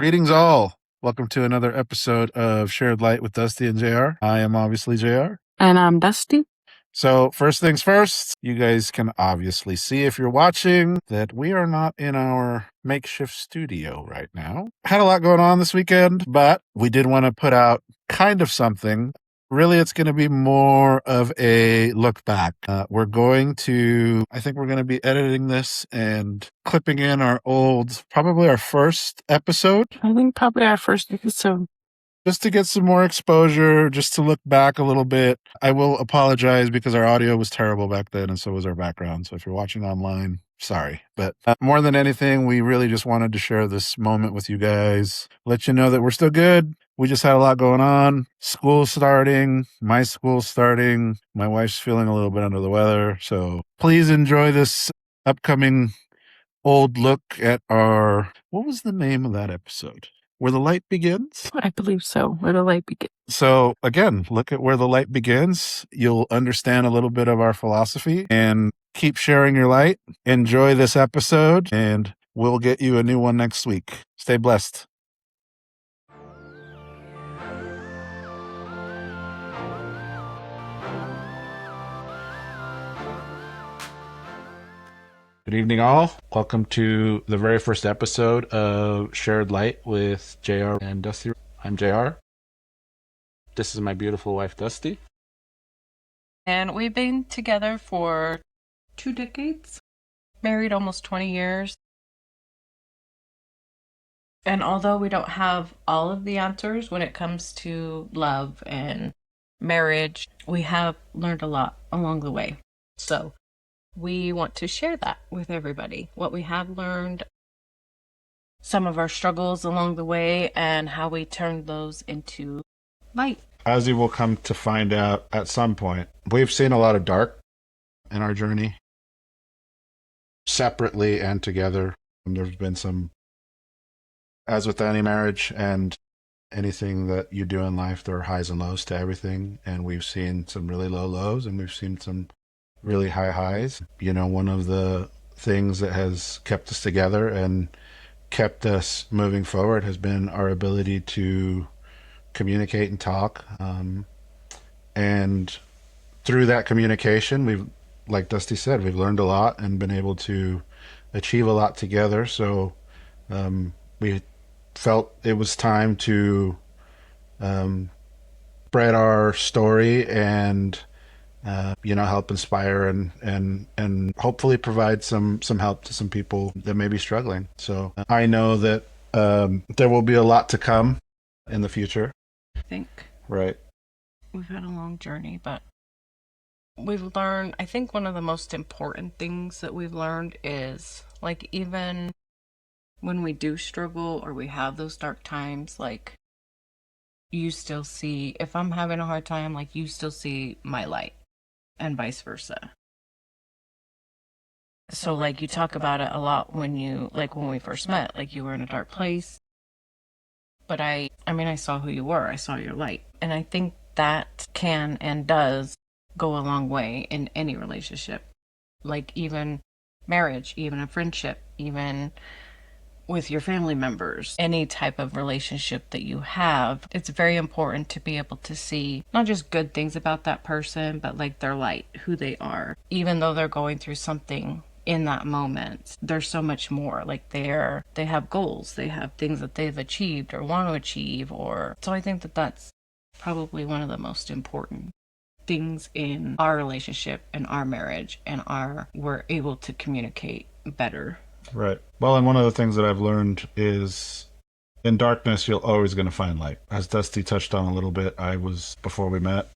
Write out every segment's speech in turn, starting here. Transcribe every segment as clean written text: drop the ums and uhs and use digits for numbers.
Greetings, all. Welcome to another episode of Shared Light with Dusty and JR. I am obviously JR. And I'm Dusty. So, first things first, you guys can obviously see if you're watching that we are not in our makeshift studio right now. Had a lot going on this weekend, but we did want to put out kind of something. Really, it's going to be more of a look back. I think we're going to be editing this and clipping in probably our first episode. I think probably our first episode. Just to get some more exposure, just to look back a little bit. I will apologize because our audio was terrible back then, and so was our background. So if you're watching online, sorry. But more than anything, we really just wanted to share this moment with you guys, let you know that we're still good. We just had a lot going on. School's starting, my school's starting, my wife's feeling a little bit under the weather. So please enjoy this upcoming old look at what was the name of that episode? Where the Light Begins? I believe so. Where the Light Begins. So again, look at Where the Light Begins. You'll understand a little bit of our philosophy, and keep sharing your light. Enjoy this episode, and we'll get you a new one next week. Stay blessed. Good evening, all. Welcome to the very first episode of Shared Light with JR and Dusty. I'm JR. This is my beautiful wife, Dusty. And we've been together for 2 decades, married almost 20 years. And although we don't have all of the answers when it comes to love and marriage, we have learned a lot along the way. So we want to share that with everybody, what we have learned, some of our struggles along the way, and how we turned those into light. As you will come to find out at some point, we've seen a lot of dark in our journey, separately and together. And there's been some, as with any marriage and anything that you do in life, there are highs and lows to everything. And we've seen some really low lows, and we've seen some really high highs. You know, one of the things that has kept us together and kept us moving forward has been our ability to communicate and talk. And through that communication, we've, like Dusty said, we've learned a lot and been able to achieve a lot together. So we felt it was time to spread our story and help inspire and hopefully provide some help to some people that may be struggling. So I know that there will be a lot to come in the future. I think Right. we've had a long journey, but we've learned, I think one of the most important things that we've learned is, like, even when we do struggle or we have those dark times, like, you still see, if I'm having a hard time, like, you still see my light, and vice versa. So, like, you talk about it a lot when we first met, like, you were in a dark place, but I saw who you were. I saw your light. And I think that can and does go a long way in any relationship. Like, even marriage, even a friendship, even with your family members, any type of relationship that you have, it's very important to be able to see not just good things about that person, but like their light, who they are. Even though they're going through something in that moment, there's so much more. Like, they have goals, they have things that they've achieved or want to achieve, so I think that that's probably one of the most important things in our relationship and our marriage, and we're able to communicate better. Right. Well, and one of the things that I've learned is in darkness, you're always going to find light. As Dusty touched on a little bit, I was, before we met,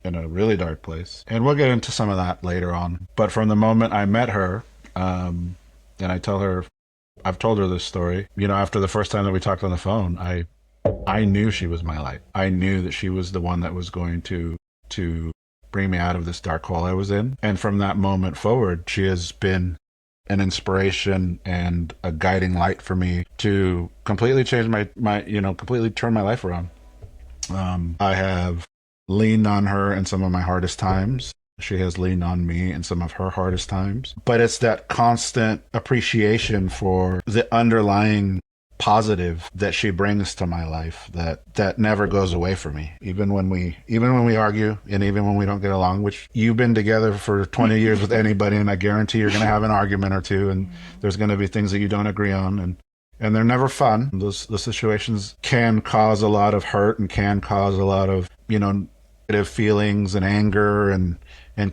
in a really dark place. And we'll get into some of that later on. But from the moment I met her, and I've told her this story, after the first time that we talked on the phone, I knew she was my light. I knew that she was the one that was going to bring me out of this dark hole I was in. And from that moment forward, she has been an inspiration and a guiding light for me to completely change completely turn my life around. I have leaned on her in some of my hardest times. She has leaned on me in some of her hardest times. But it's that constant appreciation for the underlying positive that she brings to my life that never goes away for me. Even when we argue and even when we don't get along, which you've been together for 20 years with anybody, and I guarantee you're going to have an argument or two, and there's going to be things that you don't agree on, and they're never fun. Those situations can cause a lot of hurt and can cause a lot of, negative feelings and anger and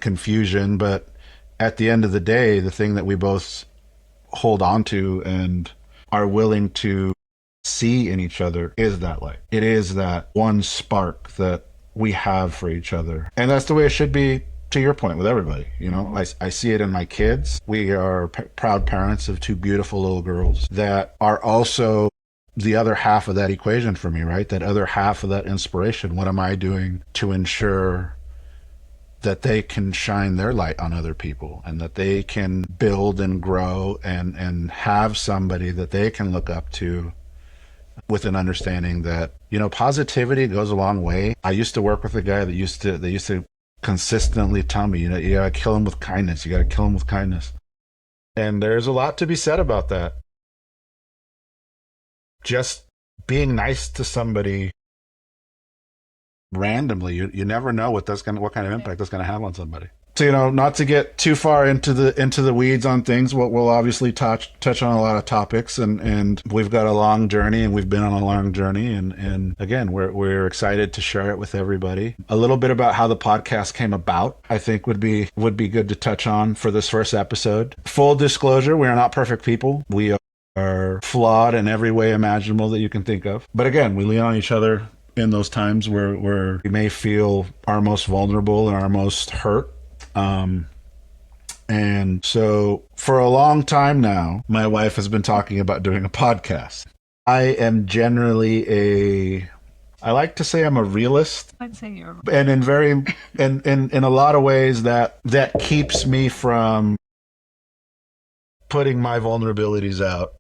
confusion. But at the end of the day, the thing that we both hold on to and are willing to see in each other is that light. It is that one spark that we have for each other. And that's the way it should be, to your point, with everybody. I see it in my kids. We are proud parents of two beautiful little girls that are also the other half of that equation for me, right? That other half of that inspiration. What am I doing to ensure that they can shine their light on other people and that they can build and grow and have somebody that they can look up to with an understanding that, positivity goes a long way. I used to work with a guy that used to consistently tell me, you gotta kill him with kindness. You gotta kill him with kindness. And there's a lot to be said about that. Just being nice to somebody randomly, you never know what kind of impact that's gonna have on somebody. So, not to get too far into the weeds on things, we'll obviously touch on a lot of topics, and we've got a long journey, and we've been on a long journey, and again, we're excited to share it with everybody. A little bit about how the podcast came about, I think would be good to touch on for this first episode. Full disclosure, we are not perfect people. We are flawed in every way imaginable that you can think of. But again, we lean on each other in those times where we may feel our most vulnerable and our most hurt. And so for a long time now, my wife has been talking about doing a podcast. I am generally I like to say I'm a realist. I'd say you're. And in a lot of ways that keeps me from putting my vulnerabilities out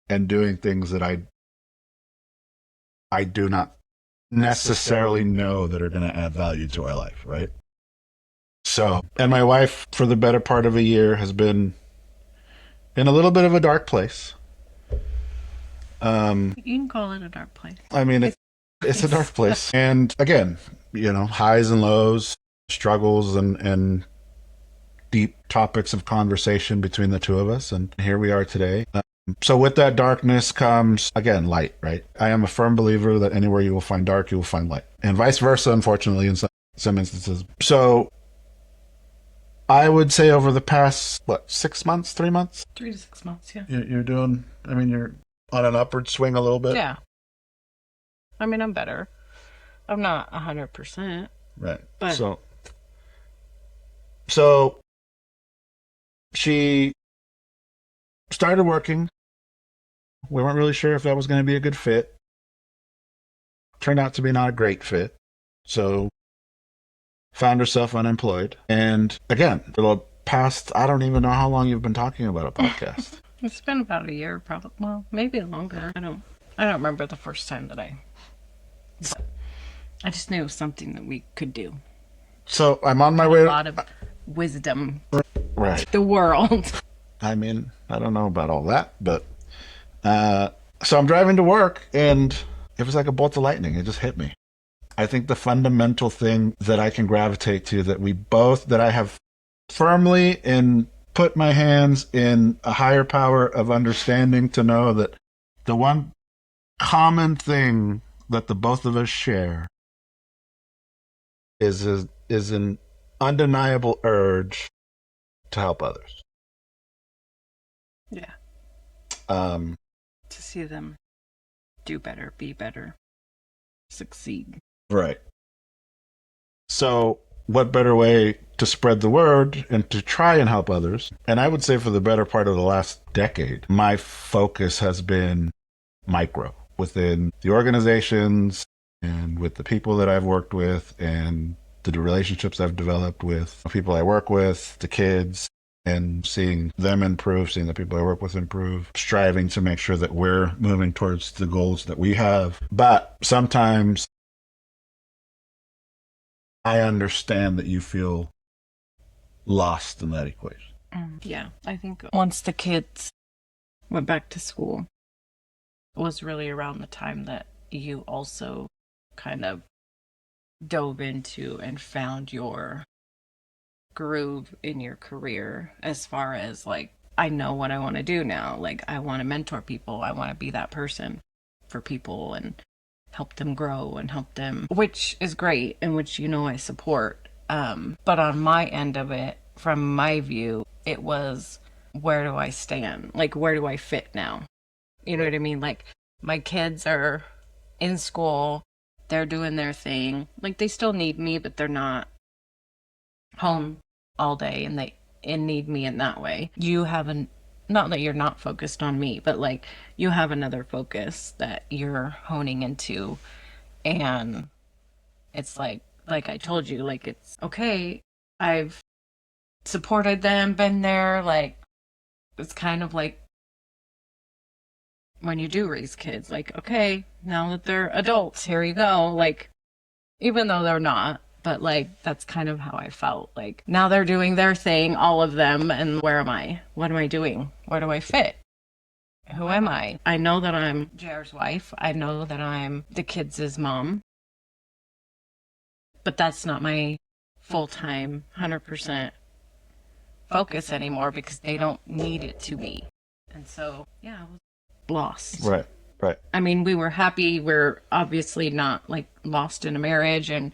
and doing things that I do not necessarily know that are going to add value to our life, right? So, and my wife, for the better part of a year, has been in a little bit of a dark place. You can call it a dark place. I mean, it's a dark place. And again, highs and lows, struggles and deep topics of conversation between the two of us. And here we are today. So with that darkness comes, again, light, right? I am a firm believer that anywhere you will find dark, you will find light. And vice versa, unfortunately, in some instances. So I would say over the past, 6 months, 3 months? 3 to 6 months, yeah. You're doing, you're on an upward swing a little bit? Yeah. I'm better. I'm not 100%. Right. But So she started working. We weren't really sure if that was going to be a good fit. Turned out to be not a great fit. So found herself unemployed. And again, for the past, I don't even know how long you've been talking about a podcast. It's been about a year, probably. Well, maybe longer. I don't remember the first time that but I just knew it was something that we could do. So I'm on my way. A lot of wisdom. Right. The world. I don't know about all that, but so I'm driving to work, and it was like a bolt of lightning. It just hit me. I think the fundamental thing that I can gravitate to, that I have firmly put my hands in a higher power of understanding to know that the one common thing that the both of us share is an undeniable urge to help others. Yeah. To see them do better, be better, succeed. Right. So what better way to spread the word and to try and help others? And I would say for the better part of the last decade, my focus has been micro within the organizations and with the people that I've worked with and the relationships I've developed with the people I work with, the kids, and seeing them improve, seeing the people I work with improve, striving to make sure that we're moving towards the goals that we have. But sometimes I understand that you feel lost in that equation. Yeah, I think once the kids went back to school was really around the time that you also kind of dove into and found your groove in your career as far as like, I know what I want to do now. Like, I want to mentor people, I want to be that person for people and help them grow and help them, which is great and which, I support. But on my end of it, from my view, it was, where do I stand? Like, where do I fit now? You know what I mean? Like, my kids are in school, they're doing their thing. Like, they still need me, but they're not home all day and they need me in that way. You have an not that you're not focused on me, but like you have another focus that you're honing into, and it's like I told you, like, it's okay. I've supported them, been there, like it's kind of like when you do raise kids, like, okay, now that they're adults, here you go. Like, even though they're not, but like that's kind of how I felt. Like, now they're doing their thing, all of them, and where am I? What am I doing? Where do I fit? Who am I? I know that I'm JR's wife. I know that I'm the kids' mom, but that's not my full time, 100% focus anymore because they don't need it to be. And so, yeah, I was lost. Right. Right. I mean, we were happy. We're obviously not like lost in a marriage, and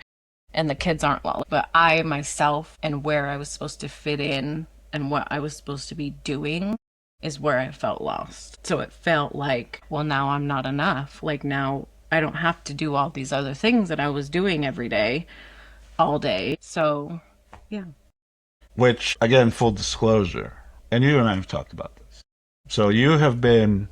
the kids aren't well. But I myself and where I was supposed to fit in and what I was supposed to be doing is where I felt lost. So it felt like, well, now I'm not enough. Like, now I don't have to do all these other things that I was doing every day, all day. So, yeah. Which, again, full disclosure, and you and I have talked about this. So you have been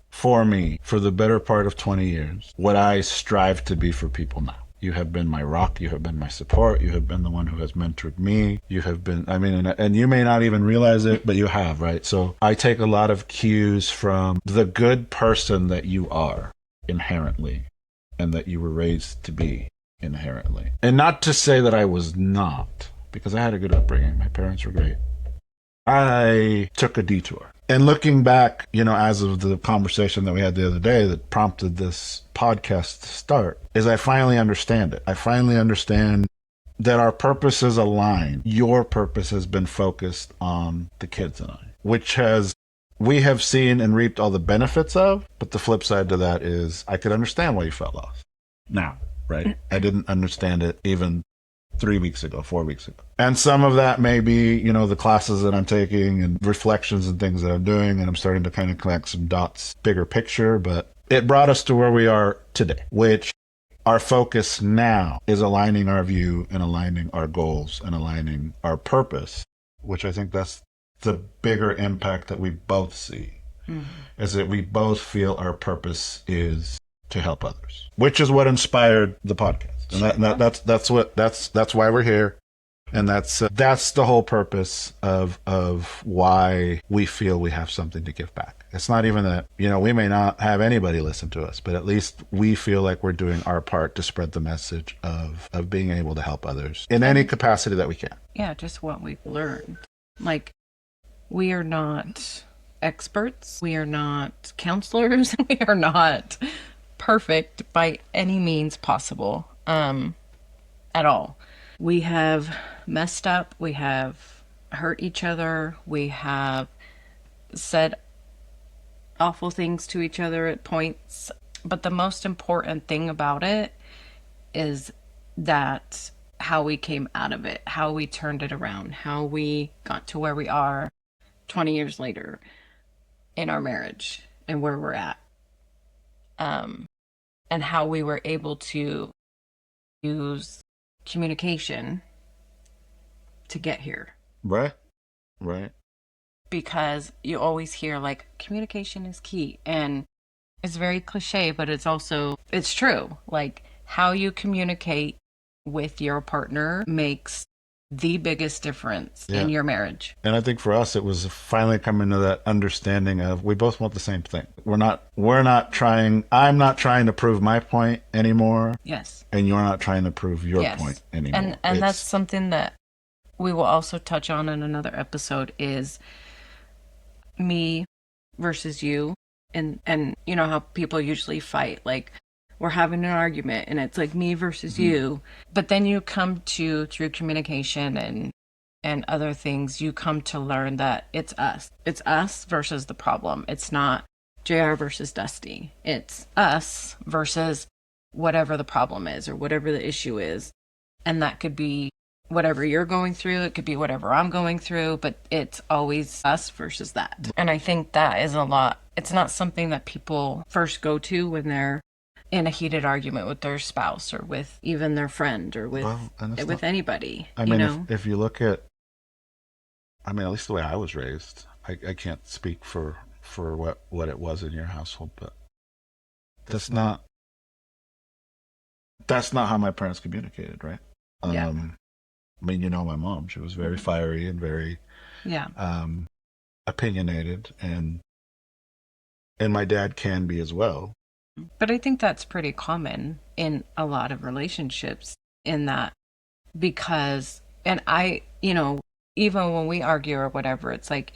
for me for the better part of 20 years what I strive to be for people now. You have been my rock. You have been my support. You have been the one who has mentored me. You have been, I mean, and you may not even realize it, but you have, right? So I take a lot of cues from the good person that you are inherently and that you were raised to be inherently. And not to say that I was not, because I had a good upbringing. My parents were great. I took a detour. And looking back, as of the conversation that we had the other day that prompted this podcast to start, is I finally understand it. I finally understand that our purposes align. Your purpose has been focused on the kids and I, which we have seen and reaped all the benefits of. But the flip side to that is I could understand why you felt lost now, right? I didn't understand it even 3 weeks ago, 4 weeks ago. And some of that may be, the classes that I'm taking and reflections and things that I'm doing. And I'm starting to kind of connect some dots, bigger picture. But it brought us to where we are today, which our focus now is aligning our view and aligning our goals and aligning our purpose, which I think that's the bigger impact that we both see, is that we both feel our purpose is to help others, which is what inspired the podcast. And that's why we're here, and that's the whole purpose of why we feel we have something to give back. It's not even that we may not have anybody listen to us, but at least we feel like we're doing our part to spread the message of being able to help others in any capacity that we can. Yeah, just what we've learned. Like, we are not experts, we are not counselors, we are not perfect by any means possible. At all. We have messed up, we have hurt each other, we have said awful things to each other at points. But the most important thing about it is that how we came out of it, how we turned it around, how we got to where we are 20 years later in our marriage and where we're at. And how we were able to use communication to get here. Right. Because you always hear like communication is key, and it's very cliche, but it's true. Like, how you communicate with your partner makes the biggest difference in your marriage. And I think for us, it was finally coming to that understanding of we both want the same thing. I'm not trying to prove my point anymore. Yes. And you're not trying to prove your point anymore. And that's something that we will also touch on in another episode, is me versus you. And you know how people usually fight, like we're having an argument and it's like me versus Mhm. you. But then you come to, through communication and other things, you come to learn that it's us. It's us versus the problem. It's not JR versus Dusty. It's us versus whatever the problem is or whatever the issue is. And that could be whatever you're going through, it could be whatever I'm going through, but it's always us versus that. And I think that is a lot. It's not something that people first go to when they're in a heated argument with their spouse or with even their friend or Well, and it's not. with anybody, I you mean, if know? if you look at, I mean, at least the way I was raised, I can't speak for what it was in your household, but that's not that's not how my parents communicated, right? Yeah. I mean, you know, my mom, she was very fiery and very Yeah. um, opinionated, and my dad can be as well. But I think that's pretty common in a lot of relationships, in that, because, and I, you know, even when we argue or whatever, it's like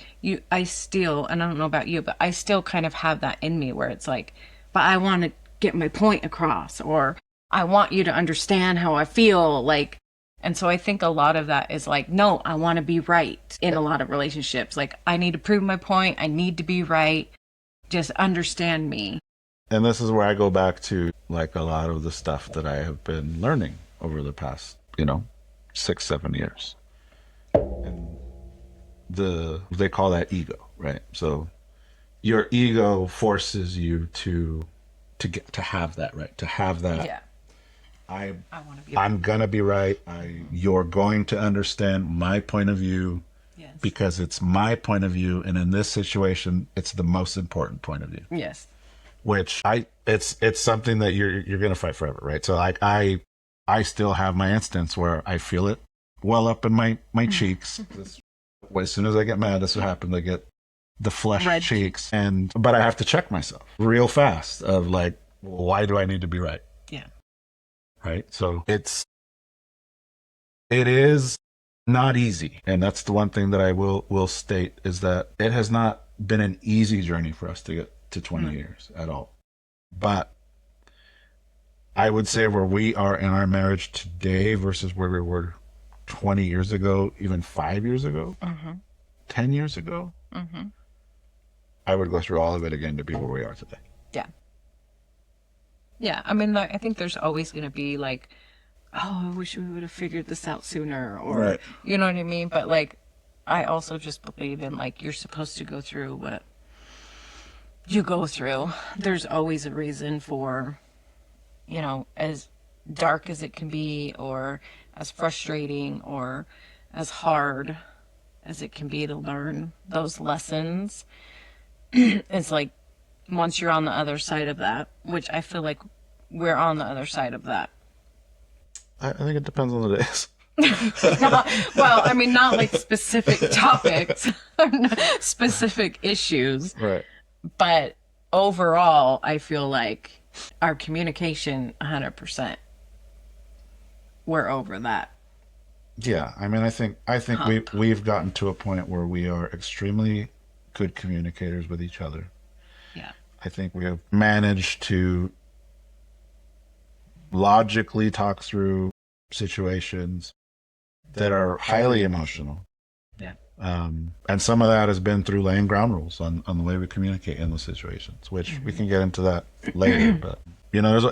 I still, and I don't know about you, but I still kind of have that in me where it's like, but I want to get my point across, or I want you to understand how I feel, like. And so I think a lot of that is like, no, I want to be right in a lot of relationships. Like, I need to prove my point. I need to be right. Just understand me. And this is where I go back to like a lot of the stuff that I have been learning over the past, 6, 7 years. And they call that ego, right? So your ego forces you to have that right, to have that. Yeah. I I want to be right. I'm gonna be right. You're going to understand my point of view Yes. because it's my point of view, and in this situation, it's the most important point of view. Yes. Which it's something that you're gonna fight forever, right? So like I still have my instance where I feel it well up in my cheeks. As soon as I get mad, that's what happens. I get the flesh Red. cheeks, and but I have to check myself real fast of like, why do I need to be right? Yeah. Right. So it is not easy, and that's the one thing that I will state is that it has not been an easy journey for us to get to 20 years at all. But I would say where we are in our marriage today versus where we were 20 years ago, even 5 years ago, 10 years ago, I would go through all of it again to be where we are today. Yeah. Yeah. I mean, like, I think there's always going to be like, oh, I wish we would have figured this out sooner, or, Right. you know what I mean? But like, I also just believe in, like, you're supposed to go through what you go through. There's always a reason for, as dark as it can be, or as frustrating, or as hard as it can be to learn those lessons. It's like, once you're on the other side of that, which I feel like we're on the other side of that. I think it depends on the days. Well, I mean, not like specific topics, specific issues, Right. but overall, I feel like our communication, 100%, we're over that. Yeah. I mean, I think we've gotten to a point where we are extremely good communicators with each other. Yeah. I think we have managed to logically talk through situations that are highly emotional. Yeah. And some of that has been through laying ground rules on the way we communicate in those situations, which we can get into that later. But there's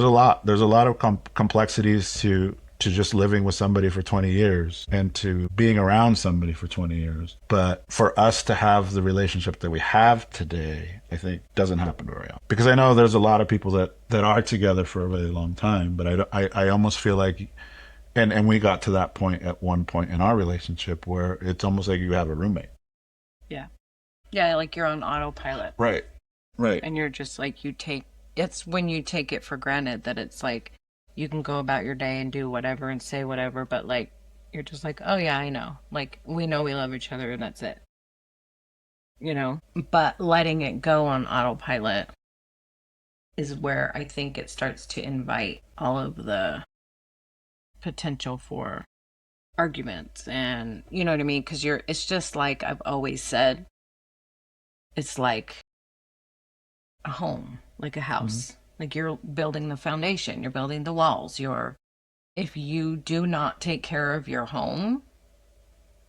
a lot of complexities to just living with somebody for 20 years and to being around somebody for 20 years. But for us to have the relationship that we have today, I think doesn't happen very often. Because I know there's a lot of people that are together for a really long time, but I almost feel like, and we got to that point at one point in our relationship where it's almost like you have a roommate. Yeah. Yeah, like you're on autopilot. Right. Right. And you're just like, it's when you take it for granted that it's like, you can go about your day and do whatever and say whatever, but like, you're just like, oh yeah, I know. Like, we know we love each other and that's it. But letting it go on autopilot is where I think it starts to invite all of the potential for arguments, and you know what I mean? Because it's just like I've always said, it's like a home, like a Mm-hmm. house. Like you're building the foundation, you're building the walls. You're If you do not take care of your home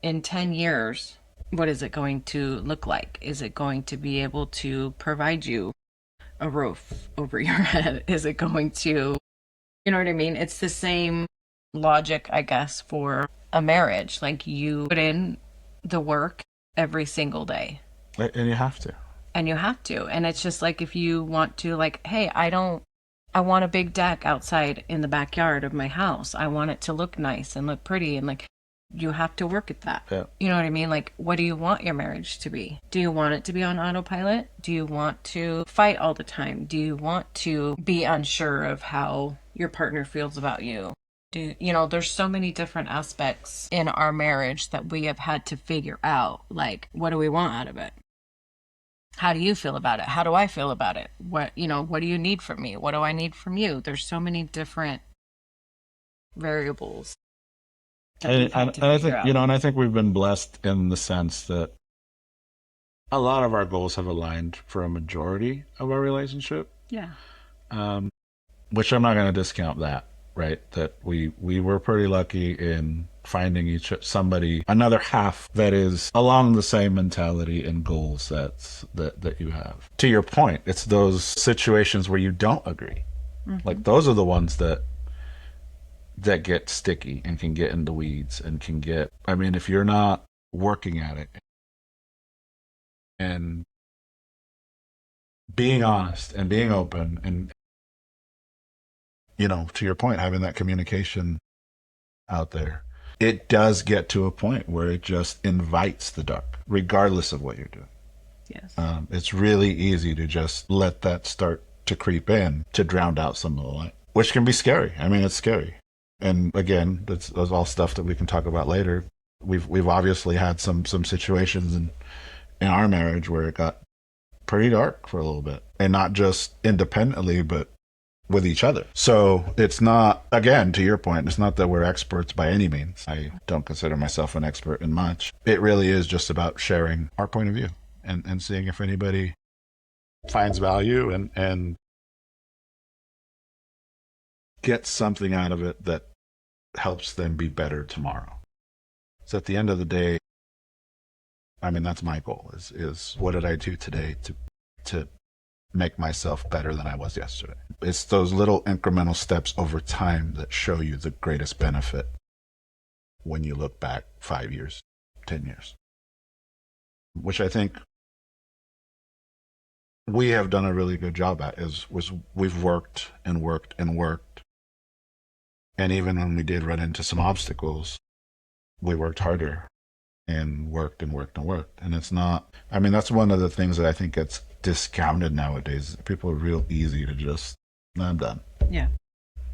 in 10 years, what is it going to look like? Is it going to be able to provide you a roof over your head? Is it going to, you know what I mean? It's the same logic, I guess, for a marriage. Like you put in the work every single day. And you have to. And you have to. And it's just like if you want to, like, hey, I want a big deck outside in the backyard of my house. I want it to look nice and look pretty. And like, you have to work at that. Yeah. You know what I mean? Like, what do you want your marriage to be? Do you want it to be on autopilot? Do you want to fight all the time? Do you want to be unsure of how your partner feels about you? There's so many different aspects in our marriage that we have had to figure out. Like, what do we want out of it? How do you feel about it? How do I feel about it? What do you need from me? What do I need from you? There's so many different variables that And, we've and, had to and I figure think, out. and I think we've been blessed in the sense that a lot of our goals have aligned for a majority of our relationship. Yeah. Um, which I'm not going to discount that, right? That we were pretty lucky in finding somebody, another half that is along the same mentality and goals that you have. To your point, it's those situations where you don't agree. Mm-hmm. Like those are the ones that get sticky and can get in the weeds and can get, I mean, if you're not working at it and being honest and being open and, to your point, having that communication out there, it does get to a point where it just invites the dark, regardless of what you're doing. Yes. It's really easy to just let that start to creep in to drown out some of the light, which can be scary. I mean, it's scary. And again, that's all stuff that we can talk about later. We've obviously had some situations in our marriage where it got pretty dark for a little bit, and not just independently, but with each other. So it's not, again, to your point, it's not that we're experts by any means. I don't consider myself an expert in much. It really is just about sharing our point of view and seeing if anybody finds value and gets something out of it that helps them be better tomorrow. So at the end of the day, I mean, that's my goal is what did I do today to make myself better than I was yesterday? It's those little incremental steps over time that show you the greatest benefit when you look back 5 years, 10 years, which I think we have done a really good job at was we've worked and worked and worked. And even when we did run into some obstacles, we worked harder and worked and worked and worked. And it's not, I mean, that's one of the things that I think gets discounted nowadays. People are real easy to just, "No, I'm done." Yeah.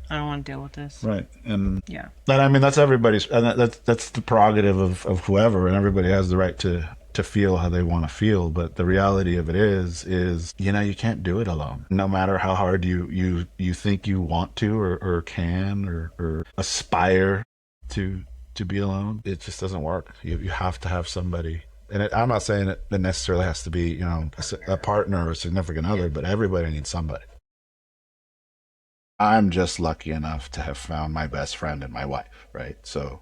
I don't want to deal with this. Right. And Yeah. I mean, that's everybody's, and that's the prerogative of whoever, and everybody has the right to feel how they want to feel. But the reality of it is, you can't do it alone. No matter how hard you think you want to or can or aspire to be alone, it just doesn't work. You have to have somebody. And I'm not saying it necessarily has to be, a partner or a significant other, but everybody needs somebody. I'm just lucky enough to have found my best friend and my wife, right? So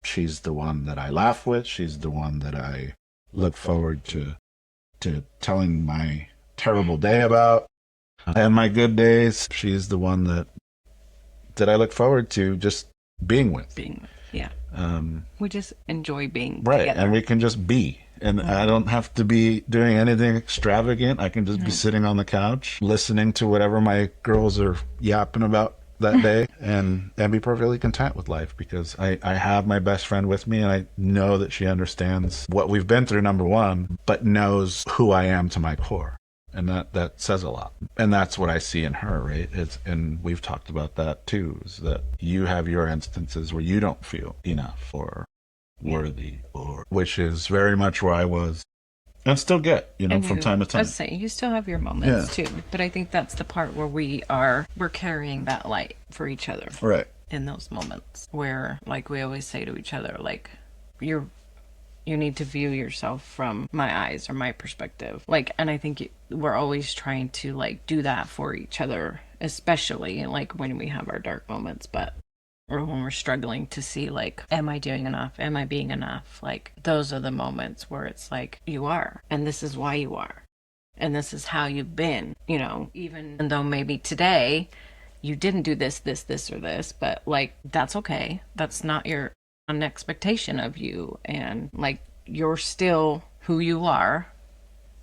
she's the one that I laugh with. She's the one that I look forward to telling my terrible day about and my good days. She's the one that I look forward to just being with. Yeah. We just enjoy being right, together. and we can just be. And I don't have to be doing anything extravagant. I can just be sitting on the couch, listening to whatever my girls are yapping about that day and be perfectly content with life because I have my best friend with me and I know that she understands what we've been through, number one, but knows who I am to my core. And that says a lot. And that's what I see in her, right? And we've talked about that too, is that you have your instances where you don't feel enough or worthy, or which is very much where I was and still get, from time to time. Let's say you still have your moments too, but I think that's the part where we're carrying that light for each other. Right. In those moments where, like we always say to each other, like, you're You need to view yourself from my eyes or my perspective. Like, and I think we're always trying to like do that for each other, especially like when we have our dark moments, but or when we're struggling to see like, am I doing enough? Am I being enough? Like, those are the moments where it's like, you are, and this is why you are, and this is how you've been, you know, even though maybe today you didn't do this, or this, but like, that's okay. That's not your an expectation of you. And like, you're still who you are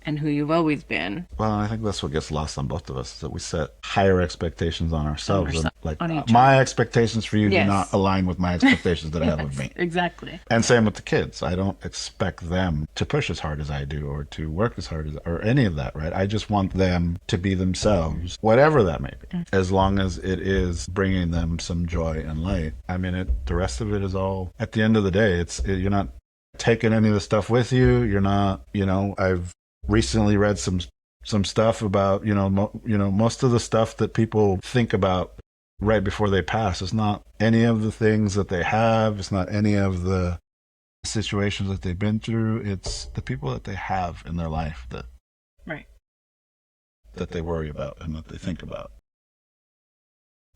and who you've always been Well, I think that's what gets lost on both of us, is that we set higher expectations on on ourselves. And ourselves, like on each my other. expectations for you do not Yes. align with my expectations that I have of Yes, me. exactly. And same with the kids. I don't expect them to push as hard as I do or to work as hard as or any of that, right? I just want them to be themselves, whatever that may be, as long as it is bringing them some joy and light. I mean, the rest of it is all. At the end of the day, you're not taking any of the stuff with you. You're not. I've recently read some stuff about most of the stuff that people think about right before they pass. It's not any of the things that they have. It's not any of the situations that they've been through. It's the people that they have in their life Right. that they worry about and that they think about,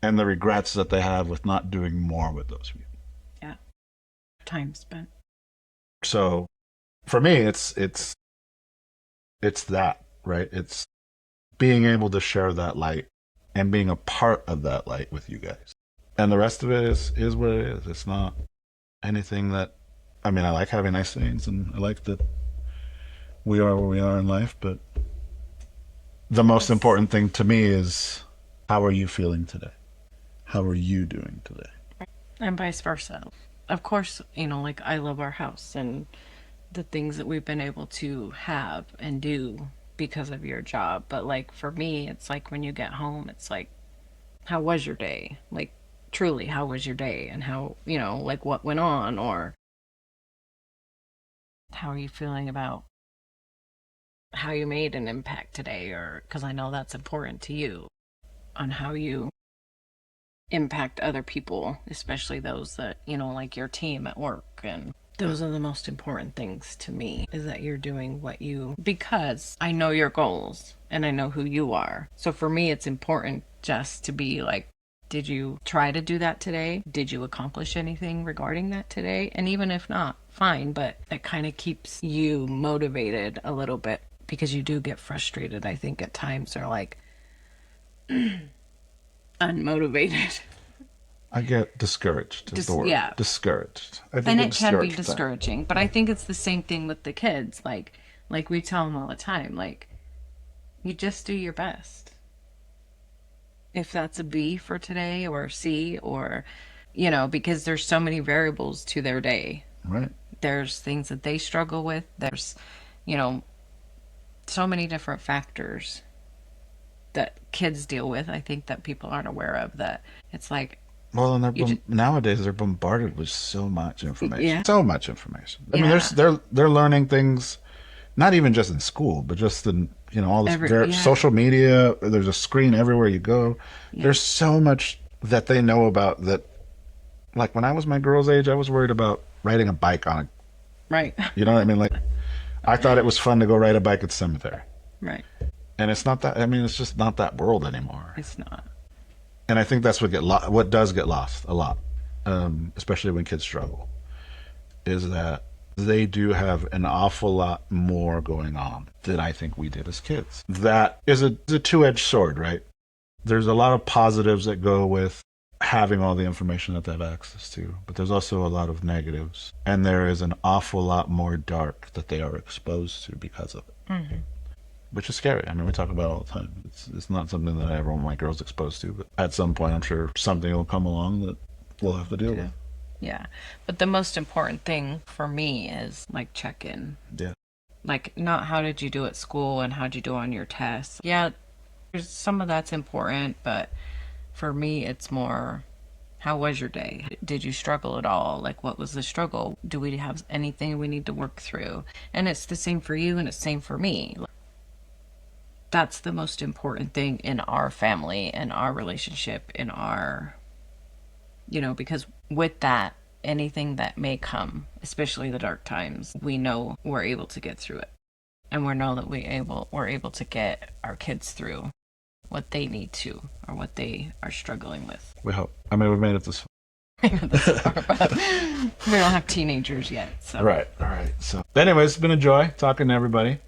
and the regrets that they have with not doing more with those people. Yeah. Time spent. So for me, it's that, right? It's being able to share that light and being a part of that light with you guys. And the rest of it is what it is. It's not anything that. I mean, I like having nice things, and I like that we are where we are in life. But the most Yes. important thing to me is, how are you feeling today? How are you doing today? And vice versa. Of course, you know, like, I love our house and the things that we've been able to have and do because of your job. But like, for me, it's like when you get home, it's like, how was your day? Like, truly, how was your day? And how, you know, like, what went on? Or how are you feeling about how you made an impact today? Or because I know that's important to you, on how you impact other people, especially those that, you know, like your team at work. And those are the most important things to me, is that you're doing what you, because I know your goals and I know who you are. So for me, it's important just to be like, did you try to do that today? Did you accomplish anything regarding that today? And even if not, fine, but it kind of keeps you motivated a little bit, because you do get frustrated, I think, at times, or like unmotivated. I get discouraged, is the Just, word. yeah. Discouraged. I do And get it can be discouraged with that. discouraging, but I think it's the same thing with the kids. Like we tell them all the time, like, you just do your best. If that's a B for today or a C, or, you know, because there's so many variables to their day. Right. There's things that they struggle with. There's, you know, so many different factors that kids deal with, I think, that people aren't aware of, that it's like, Well, and you just, nowadays they're bombarded with so much information. yeah, So much information. I mean, yeah, they're learning things not even just in school, but just in all this yeah, social media. There's a screen everywhere you go. yeah, There's so much that they know about that. Like when I was my girl's age, I was worried about riding a bike on a. right, You know what I mean? Like I thought it was fun to go ride a bike at the cemetery, right. and it's not that. I mean, it's just not that world anymore. It's not. And I think that's what does get lost a lot, especially when kids struggle, is that they do have an awful lot more going on than I think we did as kids. That is a two-edged sword, right? There's a lot of positives that go with having all the information that they have access to, but there's also a lot of negatives. And there is an awful lot more dark that they are exposed to because of it, Mm-hmm. which is scary. I mean, we talk about it all the time. It's not something that I ever want my girls exposed to, but at some point, I'm sure something will come along that we'll have to deal with. Too. Yeah. But the most important thing for me is like, check in. Yeah. Like, not how did you do at school and how'd you do on your tests. Yeah, there's some of that's important, but for me, it's more, how was your day? Did you struggle at all? Like, what was the struggle? Do we have anything we need to work through? And it's the same for you and it's the same for me. That's the most important thing in our family, in our relationship, in our, you know, because with that, anything that may come, especially the dark times, we know we're able to get through it. And we know that we're able to get our kids through what they need to or what they are struggling with. We hope. I mean, we've made it this far. This far, but we don't have teenagers yet. So. Right. All right. So, anyways, it's been a joy talking to everybody.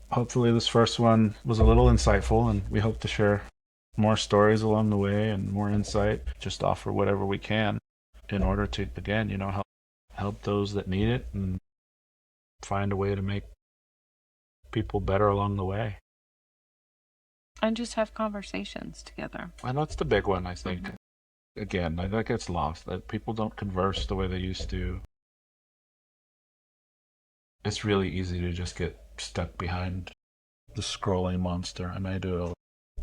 Hopefully this first one was a little insightful, and we hope to share more stories along the way and more insight, just offer whatever we can in order to, again, help those that need it and find a way to make people better along the way. And just have conversations together. And that's the big one, I think. Mm-hmm. Again, that gets lost, that people don't converse the way they used to. It's really easy to just get stuck behind the scrolling monster. I may do it.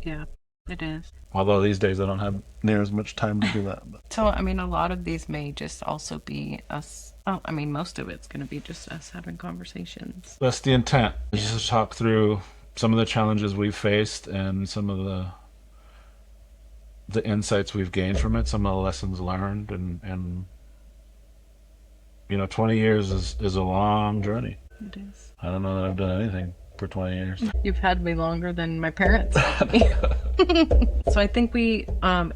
Yeah, it is. Although these days I don't have near as much time to do that. But. So, I mean, a lot of these may just also be us. Oh, I mean, most of it's going to be just us having conversations. That's the intent. Just to talk through some of the challenges we've faced and some of the insights we've gained from it, some of the lessons learned, and 20 years is a long journey. It is. I don't know that I've done anything for 20 years. You've had me longer than my parents had me. So I think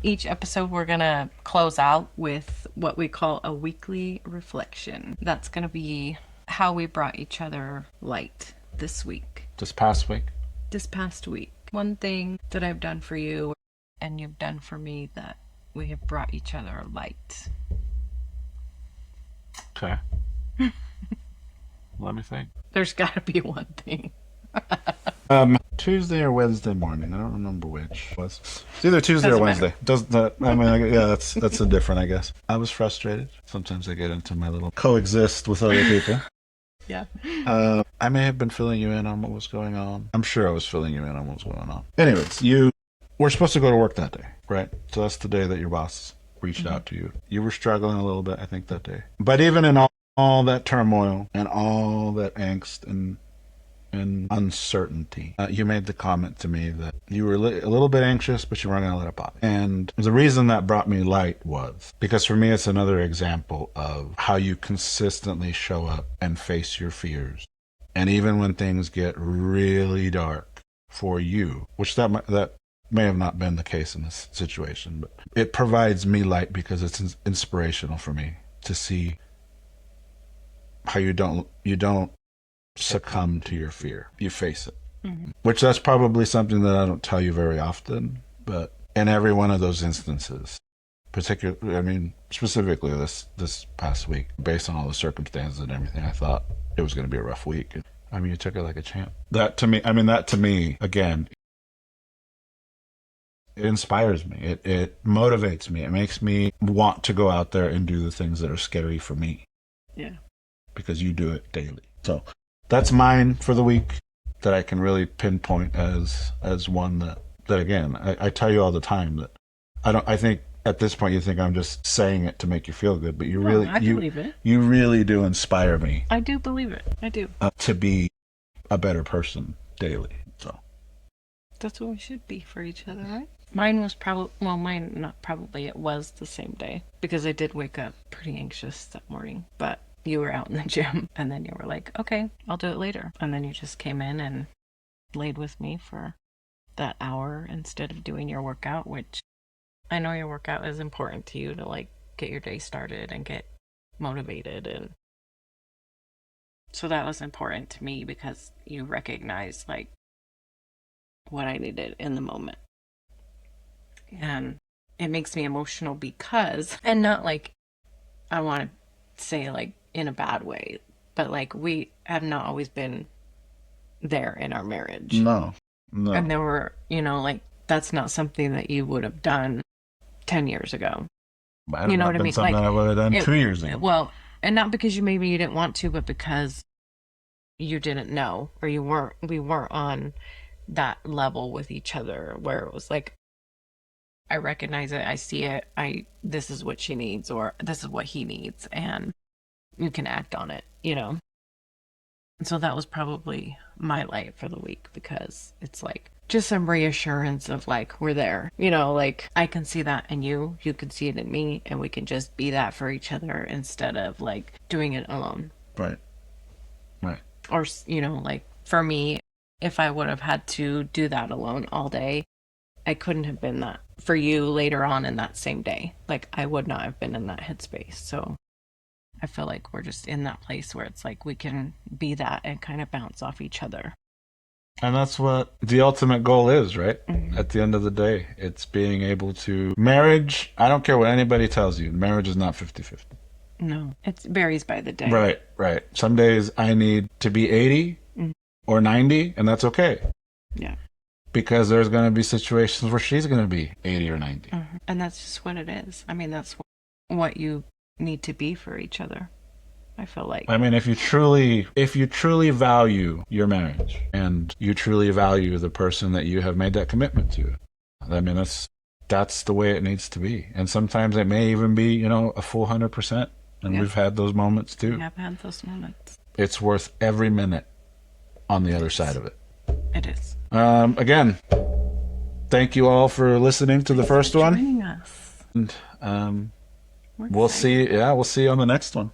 each episode we're going to close out with what we call a weekly reflection. That's going to be how we brought each other light this week. This past week. One thing that I've done for you and you've done for me that we have brought each other light. Okay. Let me think. There's got to be one thing. Tuesday or Wednesday morning. I don't remember which. It's either Tuesday Doesn't or Wednesday. matter. Doesn't that? I mean, yeah, that's indifferent, I guess. I was frustrated. Sometimes I get into my little coexist with other people. Yeah. I may have been filling you in on what was going on. I'm sure I was filling you in on what was going on. Anyways, you were supposed to go to work that day, right? So that's the day that your boss reached out to you. You were struggling a little bit, I think, that day. But even in all that turmoil and all that angst and uncertainty, you made the comment to me that you were a little bit anxious, but you weren't going to let it bother. And the reason that brought me light was because for me, it's another example of how you consistently show up and face your fears. And even when things get really dark for you, which that may have not been the case in this situation, but it provides me light because it's inspirational for me to see how you don't succumb to your fear. You face it. Mm-hmm. Which that's probably something that I don't tell you very often, but in every one of those instances, specifically this past week, based on all the circumstances and everything, I thought it was going to be a rough week. I mean, you took it like a champ. That to me, again, it inspires me. It motivates me. It makes me want to go out there and do the things that are scary for me. Yeah. Because you do it daily. So that's mine for the week that I can really pinpoint as one that again, I tell you all the time that I think at this point you think I'm just saying it to make you feel good, but I believe it. You really do inspire me. I do believe it. I do. To be a better person daily. So that's what we should be for each other, right? Mine was it was the same day because I did wake up pretty anxious that morning, but you were out in the gym and then you were like, okay, I'll do it later. And then you just came in and laid with me for that hour instead of doing your workout, which I know your workout is important to you to like get your day started and get motivated. And so that was important to me because you recognized like what I needed in the moment. And it makes me emotional because, and not like, I want to say like in a bad way, but like we have not always been there in our marriage. No. And there were, like that's not something that you would have done 10 years ago. You know what I mean? Something like, I would have done 2 years ago. Well, and not because you didn't want to, but because you didn't know, or we weren't on that level with each other where it was like, I recognize it, I see it, this is what she needs, or this is what he needs, and you can act on it, And so that was probably my light for the week, because it's like just some reassurance of like, we're there. You know, like I can see that in you, you can see it in me, and we can just be that for each other instead of like doing it alone. Right. Right. Or, you know, like for me, if I would have had to do that alone all day, I couldn't have been that for you later on in that same day. Like I would not have been in that headspace. So I feel like we're just in that place where it's like we can be that and kind of bounce off each other. And that's what the ultimate goal is, right? Mm-hmm. At the end of the day, it's being able to. Marriage, I don't care what anybody tells you, marriage is not 50-50. No, it varies by the day. Right, right. Some days I need to be 80 or 90, and that's okay. Yeah. Because there's going to be situations where she's going to be 80 or 90. And that's just what it is. I mean, that's what you need to be for each other, I feel like. I mean, if you truly value your marriage and you truly value the person that you have made that commitment to, I mean, that's the way it needs to be. And sometimes it may even be, you know, a full 100%. And we've had those moments too. We have had those moments. It's worth every minute on the other side of it. It is. Again, thank you all for listening to the first one. Joining us. And we'll see you on the next one.